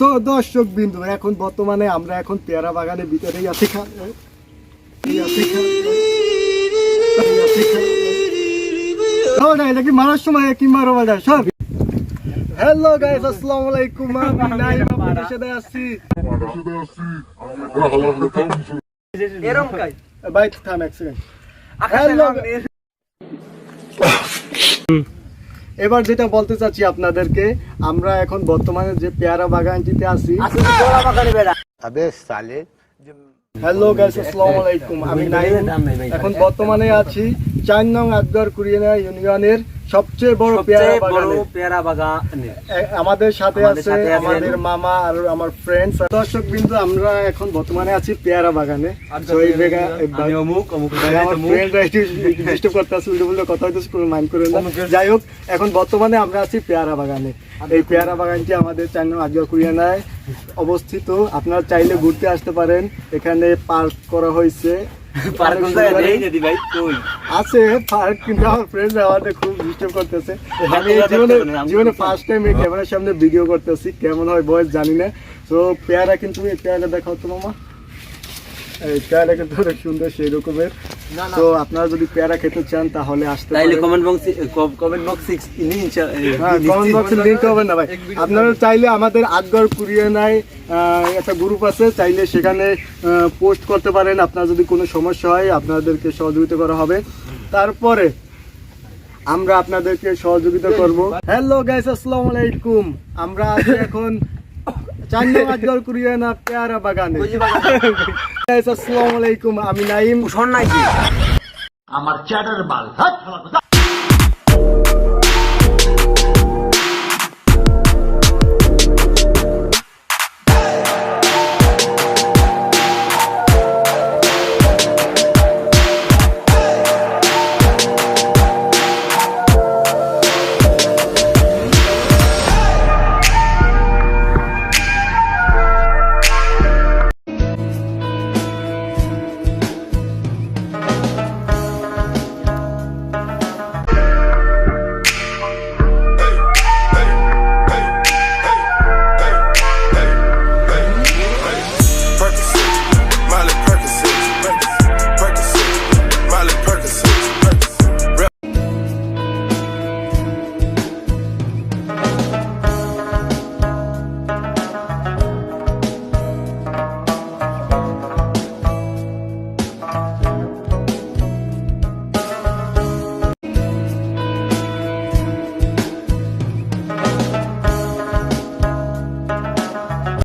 So দর্শক বিন্দু, এখন বর্তমানে আমরা এখন পেয়ারা বাগানের ভিতরেই আছি। এটা কি মারার সময় কি মারো বাজার সব। হ্যালো গাইস, আসসালামু আলাইকুম। আমি নাইম আপনাদের সাথে আছি। এরকম কাই ভাই থাম এক সেকেন্ড। হ্যালো, এবার যেটা বলতে চাচ্ছি আপনাদেরকে, আমরা এখন বর্তমানে যে পেয়ারা বাগানটিতে আছি। হ্যালো গাইস, আসসালামু আলাইকুম। আমি নাইম। এখন বর্তমানে আছি 4 নং আকবর কুরিয়ানা ইউনিয়নের সবচেয়ে বড় পেয়ারা বাগানে। আমাদের সাথে আছে আমাদের মামা আর আমার ফ্রেন্ডস। দর্শক বিন্দু, আমরা এখন বর্তমানে আছি পেয়ারা বাগানে। যাই হোক, এখন বর্তমানে আমরা আছি পেয়ারা বাগানে। এই পেয়ারা বাগানটি আমাদের 4 নং আকবর কুরিয়ানায় অবস্থিত। আপনারা চাইলে ঘুরতে আসতে পারেন। এখানে পার্ক করা হয়েছে, আছে পার্ক, কিন্তু আমার ফ্রেন্ড আমাদের খুব ডিস্টার্ব করতেছে। আমি জীবনে ফার্স্ট টাইম এই ক্যামেরার সামনে ভিডিও করতেছি, কেমন হয় বয়স জানি না। তো পেয়ারা কিন্তু পেয়ারা দেখাও তো মামা, এই পেয়ারা কিন্তু অনেক সুন্দর সেই রকমের। তো আপনারা যদি পেয়ারা খেতে চান তাহলে আসতে পারেন। কমেন্ট বক্সে লিংক হবে না ভাই। আপনারা চাইলে আমাদের আকবর কুরিয়ানায় একটা গ্রুপ আছে, চাইলে সেখানে পোস্ট করতে পারেন। আপনার যদি কোনো সমস্যা হয় আপনাদেরকে সহযোগিতা করা হবে। তারপরে আমরা আপনাদেরকে সহযোগিতা করব। হ্যালো গাইস, আসসালামু আলাইকুম। আমরা আছি এখন 4 নং আকবর কুরিয়ানা পেয়ারা বাগানে। গাইস, আসসালামু আলাইকুম। আমি নাইম। আমার চ্যাটার বাল।